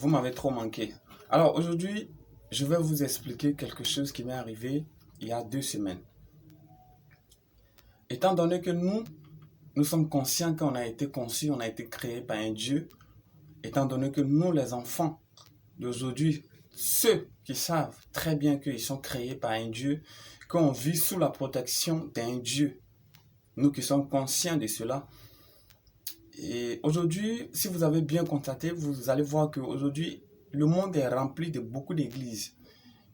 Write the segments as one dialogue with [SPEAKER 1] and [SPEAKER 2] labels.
[SPEAKER 1] vous m'avez trop manqué. Alors aujourd'hui, je vais vous expliquer quelque chose qui m'est arrivé il y a 2 semaines. Étant donné que nous sommes conscients qu'on a été conçus, on a été créés par un Dieu, étant donné que nous, les enfants d'aujourd'hui, ceux qui savent très bien qu'ils sont créés par un Dieu, qu'on vit sous la protection d'un Dieu, nous qui sommes conscients de cela. Et aujourd'hui, si vous avez bien constaté, vous allez voir qu'aujourd'hui, le monde est rempli de beaucoup d'églises.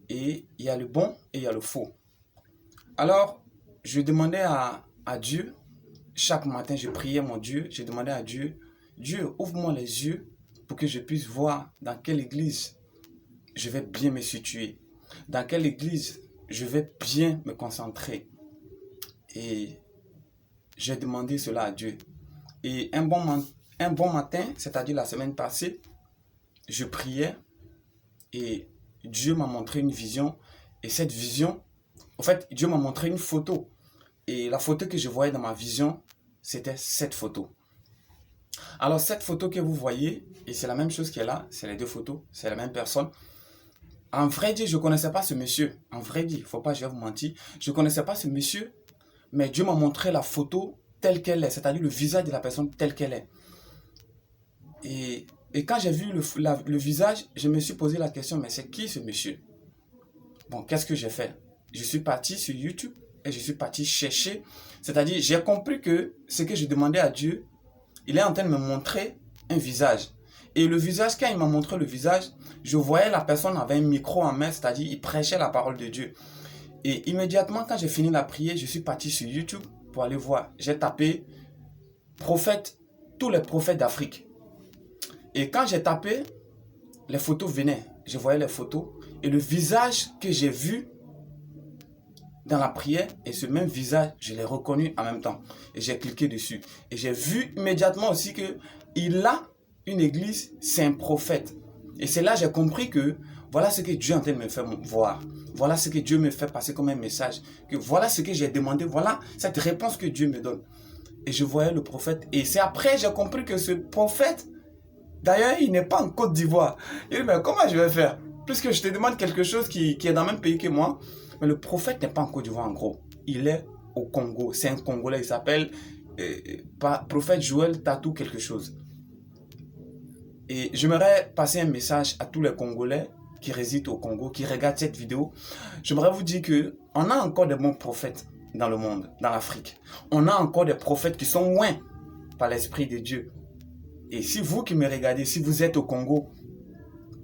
[SPEAKER 1] Et il y a le bon et il y a le faux. Alors, je demandais à Dieu, chaque matin, je priais mon Dieu, je demandais à Dieu, Dieu, ouvre-moi les yeux pour que je puisse voir dans quelle église je vais bien me situer, dans quelle église je vais bien me concentrer. Et j'ai demandé cela à Dieu. Et un bon matin, c'est-à-dire la semaine passée, je priais et Dieu m'a montré une vision. Et cette vision, en fait, Dieu m'a montré une photo. Et la photo que je voyais dans ma vision, c'était cette photo. Alors cette photo que vous voyez, et c'est la même chose qui est là, c'est les deux photos, c'est la même personne. En vrai dire, je ne connaissais pas ce monsieur. En vrai dire, il ne faut pas, je vais vous mentir. Je ne connaissais pas ce monsieur, mais Dieu m'a montré la photo telle qu'elle est, c'est-à-dire le visage de la personne telle qu'elle est. Et quand j'ai vu le visage, je me suis posé la question, mais c'est qui ce monsieur? Bon, qu'est-ce que j'ai fait? Je suis parti sur YouTube et je suis parti chercher. C'est-à-dire, j'ai compris que ce que je demandais à Dieu, il est en train de me montrer un visage. Et le visage, quand il m'a montré le visage, je voyais la personne avait un micro en main, c'est-à-dire il prêchait la parole de Dieu. Et immédiatement, quand j'ai fini la prière, je suis parti sur YouTube pour aller voir. J'ai tapé prophète, tous les prophètes d'Afrique. Et quand j'ai tapé, les photos venaient. Je voyais les photos. Et le visage que j'ai vu dans la prière, et ce même visage, je l'ai reconnu en même temps. Et j'ai cliqué dessus. Et j'ai vu immédiatement aussi qu'il a une église, c'est un prophète. Et c'est là que j'ai compris que voilà ce que Dieu est en train de me faire voir. Voilà ce que Dieu me fait passer comme un message. Que voilà ce que j'ai demandé. Voilà cette réponse que Dieu me donne. Et je voyais le prophète. Et c'est après que j'ai compris que ce prophète, d'ailleurs, il n'est pas en Côte d'Ivoire. Il dit, mais comment je vais faire? Puisque je te demande quelque chose qui est dans le même pays que moi. Mais le prophète n'est pas en Côte d'Ivoire en gros. Il est au Congo. C'est un Congolais. Il s'appelle prophète Joël Tatou quelque chose. Et j'aimerais passer un message à tous les Congolais qui résident au Congo, qui regardent cette vidéo. J'aimerais vous dire qu'on a encore des bons prophètes dans le monde, dans l'Afrique. On a encore des prophètes qui sont loin par l'Esprit de Dieu. Et si vous qui me regardez, si vous êtes au Congo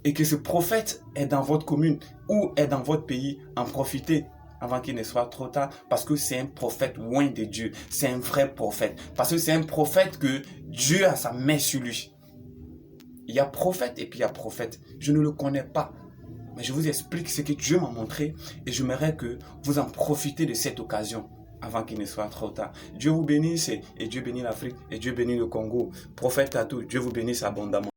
[SPEAKER 1] et que ce prophète est dans votre commune ou est dans votre pays, en profitez avant qu'il ne soit trop tard, parce que c'est un prophète loin de Dieu. C'est un vrai prophète. Parce que c'est un prophète que Dieu a sa main sur lui. Il y a prophète et puis il y a prophète. Je ne le connais pas. Mais je vous explique ce que Dieu m'a montré et j'aimerais que vous en profitez de cette occasion avant qu'il ne soit trop tard. Dieu vous bénisse et Dieu bénit l'Afrique et Dieu bénit le Congo. Prophète Tatou, Dieu vous bénisse abondamment.